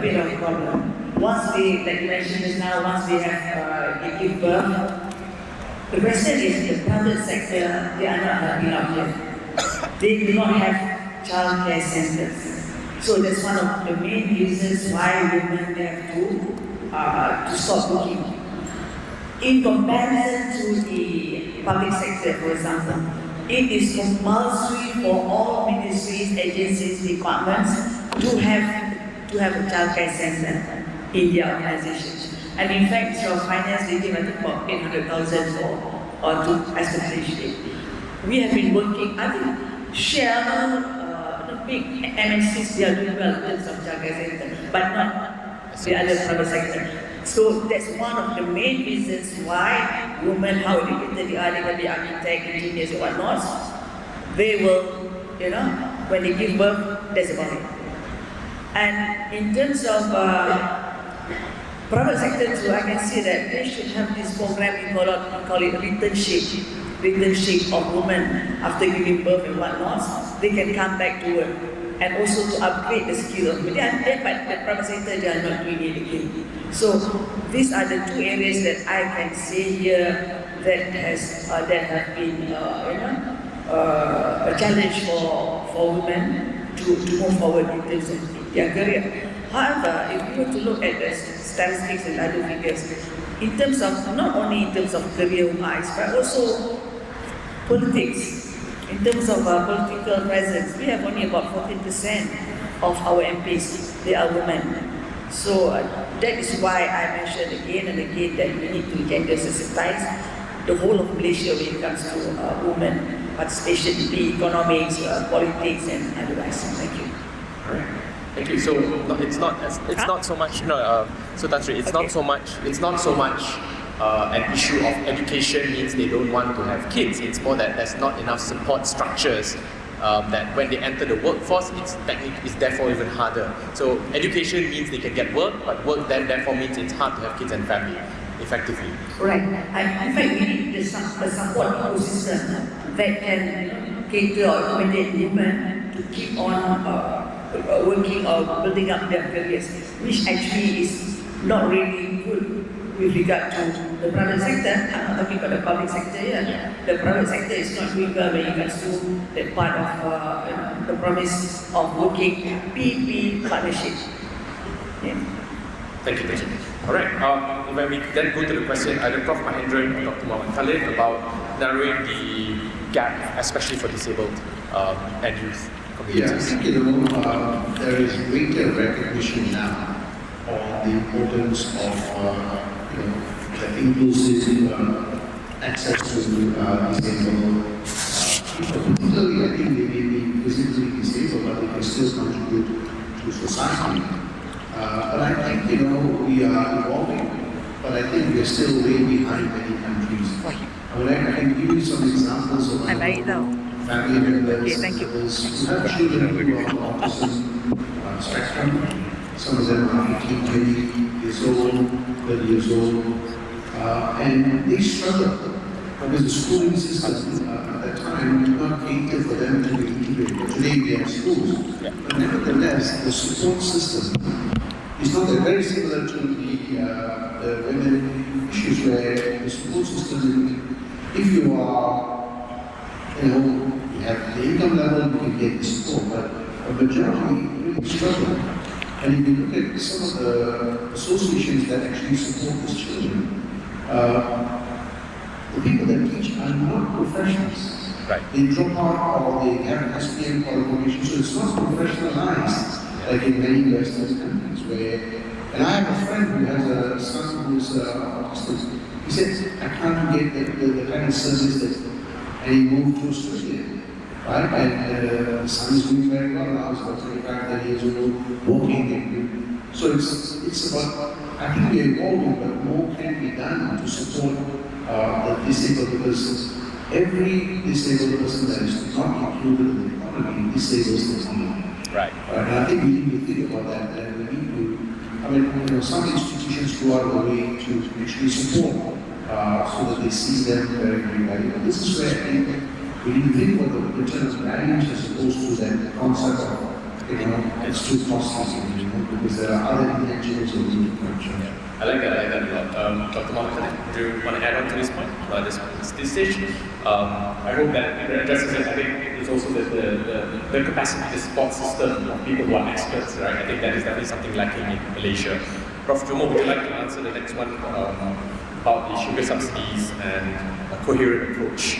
be a bit of a problem. Once we, like you mentioned just now, once we have give birth, the question is the private sector, they are not helping out yet. They do not have child care centers. So that's one of the main reasons why women have to stop working. In comparison to the public sector, for example, it is compulsory for all ministries, agencies, departments to have a childcare center in their organizations. And in fact, your finance they give I think about 800,000 to establish it. We have been working, I think Shell, the big MNCs, they are doing well in terms of childcare center, but not the other private sector. So that's one of the main reasons why women, how educated they are, they can be architects, engineers, and whatnot. They will, when they give birth, that's about it. And in terms of private sector too, I can see that they should have this program, we call it returnship of women after giving birth and whatnot. They can come back to work and also to upgrade the skill of media. But the private sector, they are not doing it again. So these are the two areas that I can say here that have been a challenge for women to move forward in terms of their career. However, if you were to look at the statistics and other figures, in terms of not only in terms of career-wise, but also politics. In terms of political presence, we have only about 14% of our MPs, they are women. So that is why I mentioned again and again that we need to gender sensitize the whole of Malaysia when it comes to women participation in the economics, politics, and otherwise. Thank you.
All right. Thank you. So it's not so much. So that's right. It's not so much an issue of education means they don't want to have kids. It's more that there's not enough support structures that when they enter the workforce, it's therefore even harder. So education means they can get work, but work then therefore means it's hard to have kids and family effectively.
Right. In fact, we need the support ecosystem that can cater or accommodate women to keep on working or building up their careers, which actually is not really good with regard to the private sector. I'm not talking about the public sector here. The private sector is not doing well when it comes to that part of the promise of working PP partnership. Yeah.
Thank you. All right. When we then go to the question, either Prof. Mahendhiran or Dr. Muhammed Khalid about narrowing the gap, especially for disabled and youth communities.
Yeah, I think there is greater recognition now on the importance of inclusive access to disabled people. Particularly, I think they may be physically disabled, but they can still contribute to society. But I think we are evolving, but I think we are still way behind many countries. I can give you some examples of family members who have children who are on autism spectrum. Some of them are 18, 20 years old, 30 years old, and they struggle because the schooling system at that time did not cater for them to be integrated. Today we have schools, but nevertheless, the support system is not very similar to the women issues where the support system, if you are, you have the income level, you can get the support, but a majority really struggle. And if you look at some of the associations that actually support these children, the people that teach are not professionals.
Right.
They drop out or they have an SPM qualification, so it's not professionalized like in many Western countries where, and I have a friend who has a son who's autistic. He said, I can't get the kind of service that, and he moved to Australia. Right? And the son is doing very well now, he's about 25, 30 years old, working. So it's about, I think we're evolving, but more can be done to support the disabled, because every disabled person that is not included in the economy disables the economy.
Right.
And I think we need to think about that, and we need to, some institutions go out of the way to actually support so that they see them very, very valuable. This is where I think we need to think about the return of values as opposed to that concept of, it's too costly, because there are other intangibles of the culture.
I like that a lot. Dr. Muhammed, do you want to add on to this point, this stage? I hope that addresses it. I think it's also the capacity, the support system of people who are experts, right? I think that is definitely something lacking in Malaysia. Prof. Jomo, would you like to answer the next one about the sugar subsidies and a coherent approach?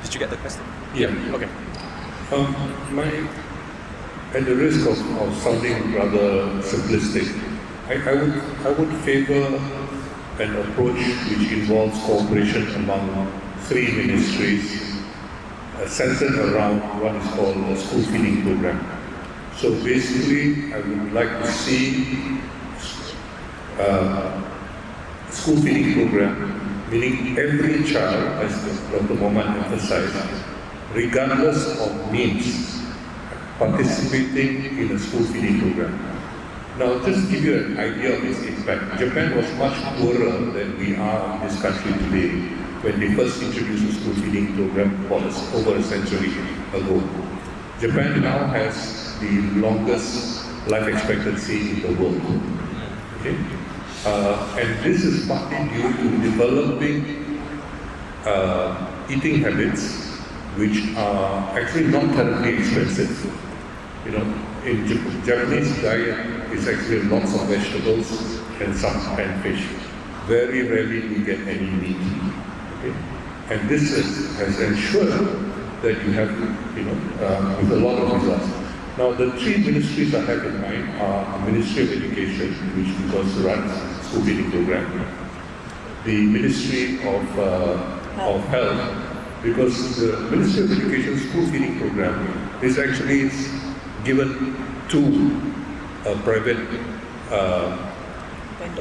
Did you get the question?
Yeah.
Okay.
At the risk of sounding rather simplistic, I would favor an approach which involves cooperation among 3 ministries centered around what is called a school feeding program. So basically, I would like to see school feeding program, meaning every child, as Dr. Muhammad emphasized, regardless of means, participating in a school feeding program. Now, just to give you an idea of its impact, Japan was much poorer than we are in this country today when they first introduced the school feeding program over a century ago. Japan now has the longest life expectancy in the world. Okay? And this is partly due to developing eating habits which are actually not terribly expensive. You know, in Japanese diet is actually lots of vegetables and fish. Very rarely we get any meat. Okay? And this has ensured that you have, with a lot of results. Now, the 3 ministries I have in mind are the Ministry of Education, which of course runs school feeding program, the Ministry of Health, because the Ministry of Education school feeding program is actually given to a private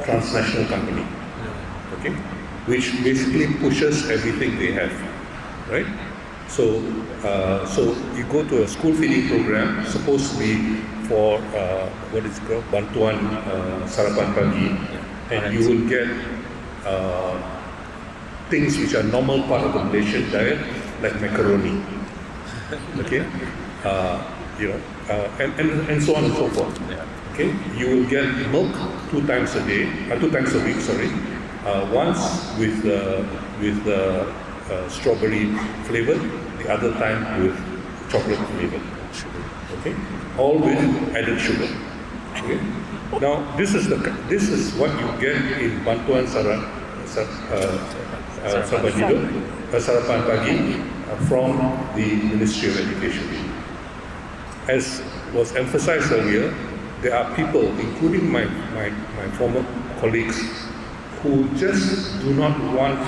transnational company, okay, which basically pushes everything they have, right? So you go to a school feeding program, supposed to be for what is called bantuan sarapan pagi, and you will get things which are normal part of the Malaysian diet, like macaroni, okay, and so on and so forth. Okay, you will get milk 2 times a week. Once with strawberry flavor, the other time with chocolate flavor. Okay, all with added sugar. Okay. Now this is what you get in bantuan sarapan pagi from the Ministry of Education. As was emphasized earlier, there are people, including my former colleagues, who just do not want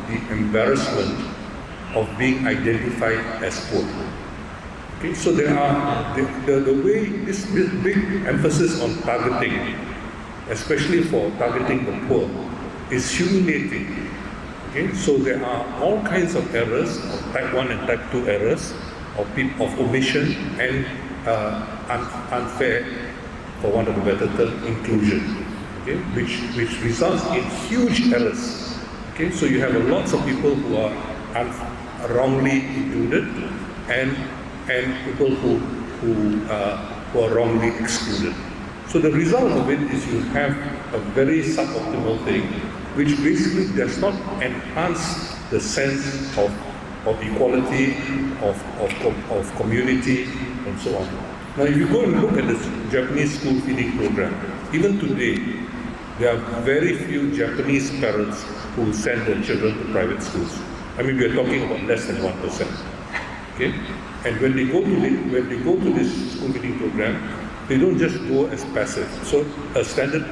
the embarrassment of being identified as poor. Okay, so there are the way this big emphasis on targeting, especially for targeting the poor, is humiliating. Okay, so there are all kinds of errors, of type 1 and type 2 errors, of omission and unfair, for want of a better term, inclusion. Okay, which results in huge errors. Okay, so you have lots of people who are wrongly included and people who are wrongly excluded. So the result of it is you have a very suboptimal thing, which basically does not enhance the sense of equality, of community, and so on. Now, if you go and look at the Japanese school feeding program, even today, there are very few Japanese parents who send their children to private schools. I mean, we are talking about less than 1%. Okay, and when they go to this school feeding program, they don't just go as passive. So a standard,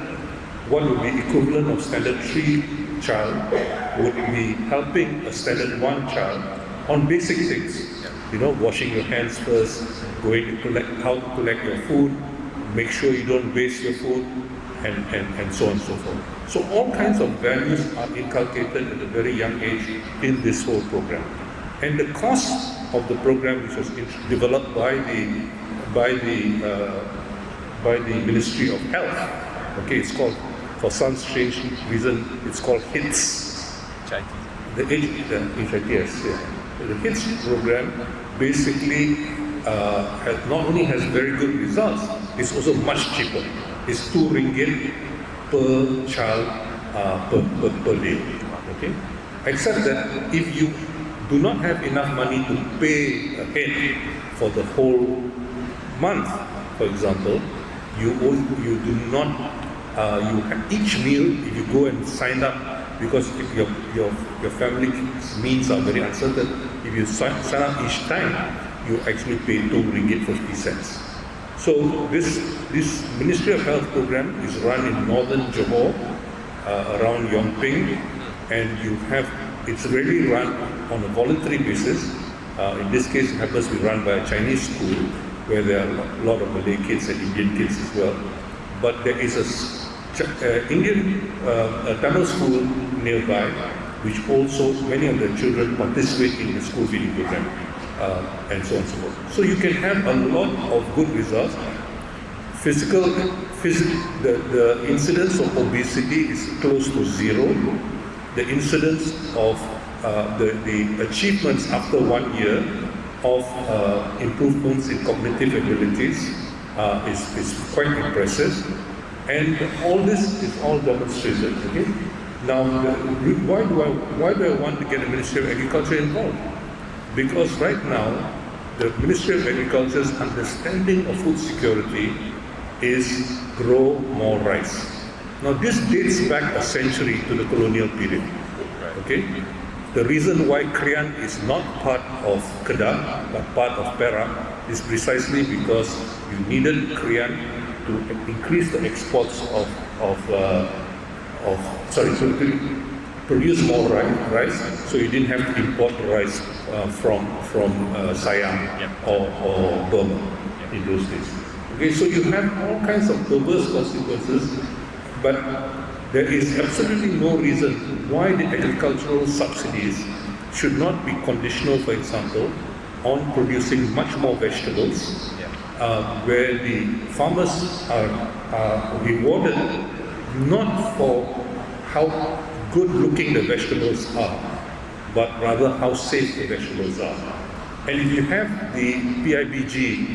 what would be equivalent of standard 3 child would be helping a standard 1 child on basic things. You know, washing your hands first, going to how to collect your food, make sure you don't waste your food, and so on and so forth. So all kinds of values are inculcated at a very young age in this whole program. And the cost of the program, which was developed by the Ministry of Health, okay, it's called, for some strange reason, it's called HITS. The HITS, the HITS program basically not only has very good results, it's also much cheaper. It's 2 ringgit per child per day. Okay? Except that if you do not have enough money to pay ahead for the whole month, for example, you do not, you have each meal, if you go and sign up, because if your family means are very uncertain, if you sign up each time, you actually pay RM2.50. So this Ministry of Health program is run in northern Jomo, around Yongping, and it's really run on a voluntary basis. In this case, it happens to be run by a Chinese school, where there are a lot of Malay kids and Indian kids as well. But there is a Tamil school nearby, which also many of the children participate in the school feeding program, and so on and so forth. So you can have a lot of good results. The incidence of obesity is close to zero. The incidence of the achievements after 1 year of improvements in cognitive abilities is quite impressive. And all this is all demonstrated. Okay? Now, why do I want to get the Ministry of Agriculture involved? Because right now, the Ministry of Agriculture's understanding of food security is grow more rice. Now, this dates back a century to the colonial period. Okay? The reason why Krian is not part of Kedah, but part of Perak, is precisely because you needed Krian to increase the exports to produce more rice, so you didn't have to import rice from Siam or Burma in those days. Okay, so you have all kinds of perverse consequences, but there is absolutely no reason why the agricultural subsidies should not be conditional, for example, on producing much more vegetables, where the farmers are rewarded not for how good looking the vegetables are, but rather how safe the vegetables are. And if you have the PIBG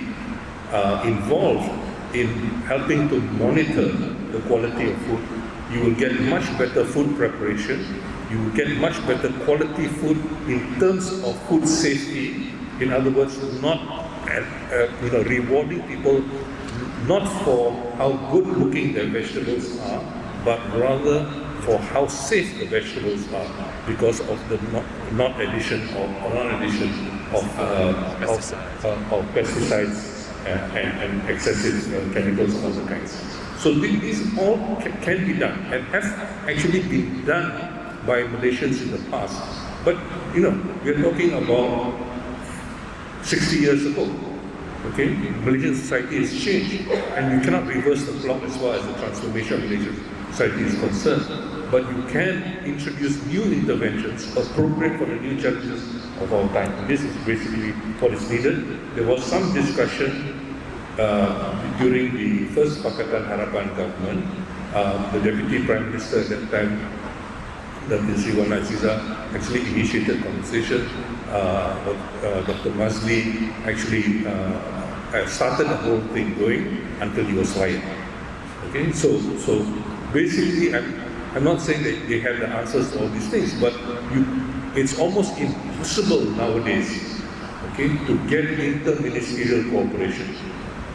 involved in helping to monitor the quality of food, you will get much better food preparation, you will get much better quality food in terms of food safety. In other words, not rewarding people not for how good looking their vegetables are, but rather for how safe the vegetables are because of the non-addition of pesticides and excessive chemicals of other kinds. So these all can be done and have actually been done by Malaysians in the past. But we're talking about 60 years ago. Okay, Malaysian society has changed, and you cannot reverse the clock as far as the transformation of Malaysian society is concerned. But you can introduce new interventions appropriate for the new challenges of our time. And this is basically what is needed. There was some discussion during the first Pakatan Harapan government. The Deputy Prime Minister at that time, Dr. Sri Wan Aziza, actually initiated conversation. Dr. Mazli actually started the whole thing going until he was fired. Okay, so basically, I'm not saying that they have the answers to all these things, but it's almost impossible nowadays, okay, to get inter-ministerial cooperation.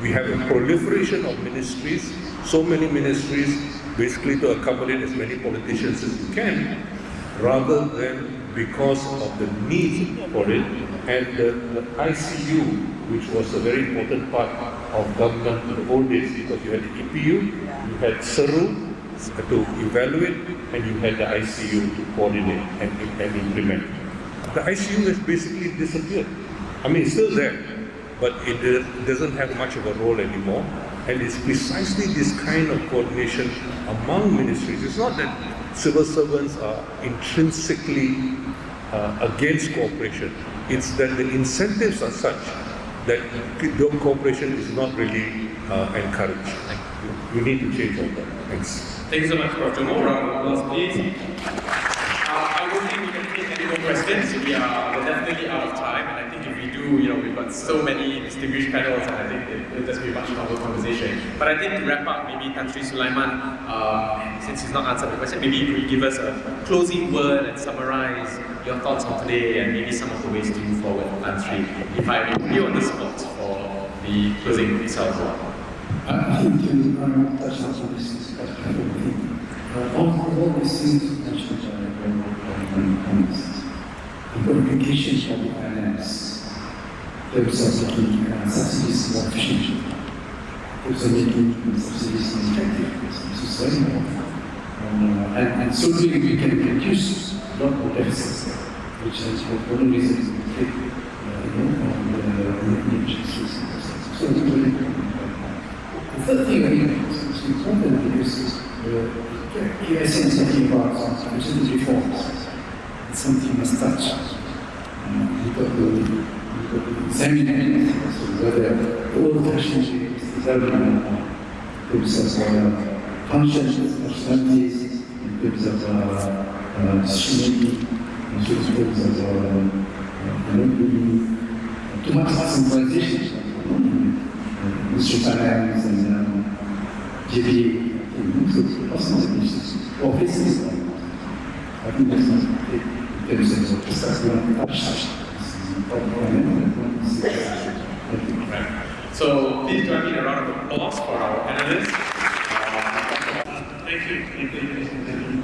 We have a proliferation of ministries, so many ministries, basically to accommodate as many politicians as you can, rather than because of the need for it. And the ICU, which was a very important part of government in the old days, because you had the EPU, you had SERU to evaluate, and you had the ICU to coordinate and implement. The ICU has basically disappeared. I mean, it's still there, but it doesn't have much of a role anymore. And it's precisely this kind of coordination among ministries. It's not that civil servants are intrinsically against cooperation. It's that the incentives are such that cooperation is not really encouraged. We need to change all that. Thanks.
Thank you so much, Prof. Jomo. Round of applause, please. I don't think we can take any more questions. We're definitely out of time, and I think if we do, we've got so many distinguished panels, and I think it'll just be a much longer conversation. But I think to wrap up, maybe Tan Sri Sulaiman, since he's not answered the question, maybe could you give us a closing word and summarize your thoughts on today, and maybe some of the ways to move forward, Tan Sri, if I may put you on the spot for the closing itself.
I think to touch on this discussion, all these things mentioned are very points. The qualifications of the finance, terms of making subsidies more efficient, terms of making subsidies more effective. This is very important. And so we can reduce a lot of deficits, which is one reason we take on the inefficiencies. So it's very important. The third thing I think is important because KSM is talking about legislative reforms. It's something you must touch. You've got to examine whether all the functions in terms of functions, personalities, in terms of decision-making, in terms of too much centralization. Mr. Finance and GP, or business. I think that's not in terms of
So please join me in a round of applause for our panelists.
Thank you, ladies and gentlemen.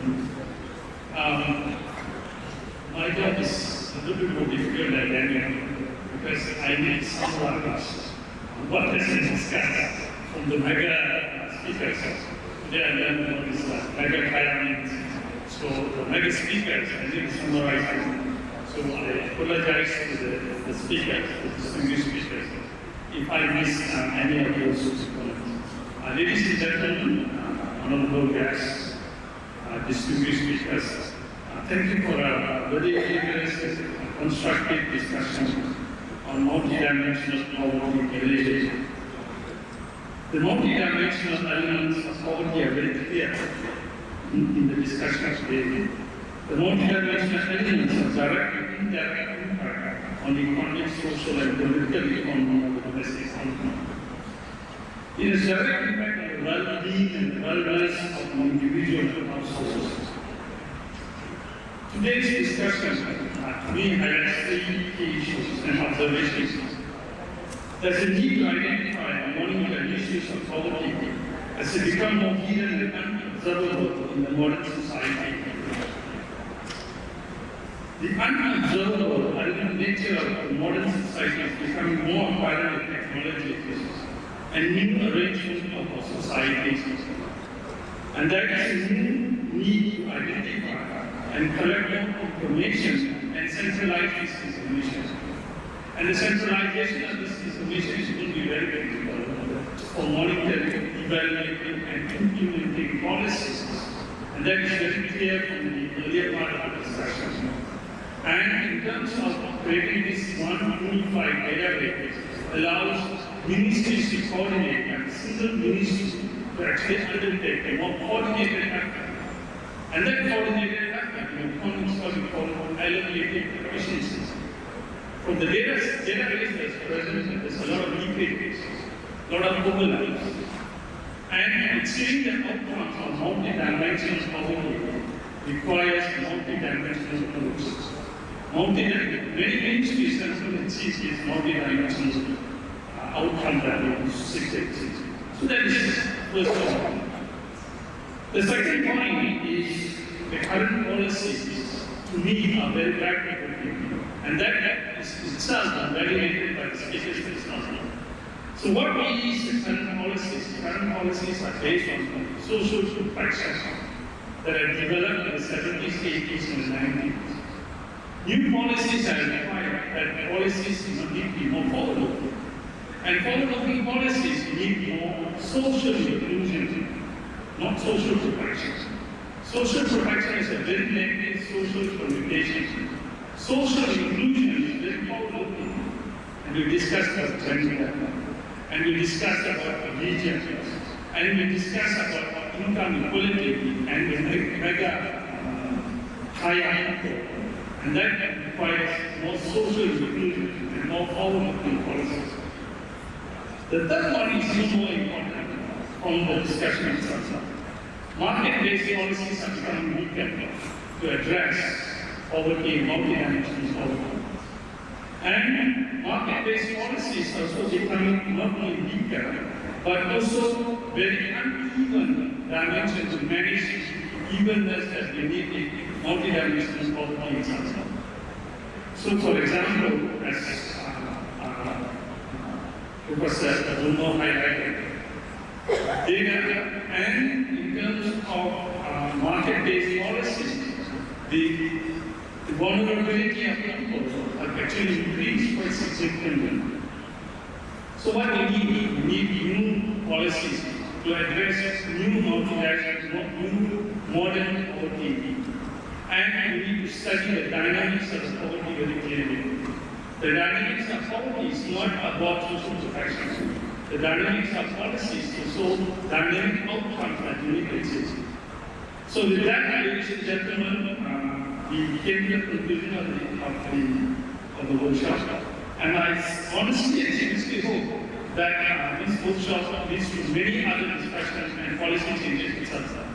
My job is a little bit more difficult than Daniel because I need some workers. What has been discussed from the mega speakers? Today I learned what is mega pyramid. So the mega speakers, I need to summarize them. So I apologize to the speakers, the distinguished speakers, if I miss any of those comments. Ladies and gentlemen, honorable guests, distinguished speakers, thank you for a very vigorous, constructive discussion on multidimensional poverty in Malaysia. The multidimensional elements of poverty are very clear in the discussion today. The multidimensional elements are direct and indirect impact on the economic, social, and political economy of the domestic economy. It has direct impact on the well-being and the wellness of an individual and households. Today's discussion we highlights three key issues and observations. There's a need to identify and monitor issues of poverty as they become more hidden and unobservable in the modern society. The unobservable nature of the modern society is becoming more apparent with technology and new arrangement of our society. And there is a new need to identify and collect more information and centralize this information. And the centralization of this information is going to be very critical for monitoring, evaluating, and implementing policies. And that is very clear from the earlier part of the discussion. And in terms of creating this one unified database, allows ministries to coordinate and single ministries to actually undertake a more coordinated effort. And that coordinated effort in economics what we call allocated efficiencies. From the database that's present, there's a lot of leakages, a lot of overlaps. And achieving the outcomes of multi-dimensional poverty requires multi-dimensional approaches. Many ministries can achieve these multi-dimensional outcomes that we seek to achieve. So that is first of all. The second point is the current policies to me are very practical. And that is itself validated by the speakers this morning. So what we is the current policies? Current policies are based on social practices that are developed in the 70s, 80s, and 90s. New policies are required that policies need to be more forward-looking. And forward-looking policies need more social inclusion, not social protection. Social protection is a very negative social connotation. Social inclusion is very forward-looking. And we discussed about gender, and we discussed about religion, and we discussed about income equality, and the mega high income. And that requires more social inclusion and more forward-looking policies. The third one is even more important from the discussion itself. Market-based policies are becoming weaker to address poverty and multidimensional poverty. And market-based policies are also becoming not only weaker, but also very uneven dimension to manage evenness that we need in multidimensional poverty itself. So, for example, as Professor Jomo highlighted, data and in terms of market-based policies, the vulnerability of people have actually increased quite significantly. So what we need new policies to address new multidimensional, new modern poverty. And we need to study the dynamics of poverty very clearly. The dynamics of poverty is not about social protection. The dynamics of policies to solve dynamic outcomes that need to exist. So with that, ladies and gentlemen, we came to the conclusion of the workshop. And I honestly and seriously hope that this workshop leads to many other discussions and policy changes itself.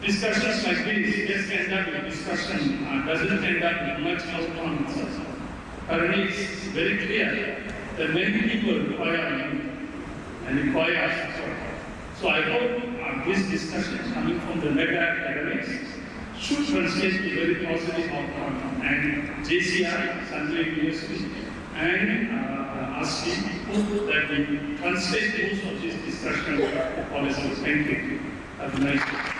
Discussions like this just end up with discussion, doesn't end up with much outcome itself. Currently, it's very clear that many people require money and require support. So I hope this discussion coming from the mega academics should translate to very positive outcome. And JCI, Sunway University, and ASLI hope that we translate most of this discussion to policies. Thank you. Have a nice day.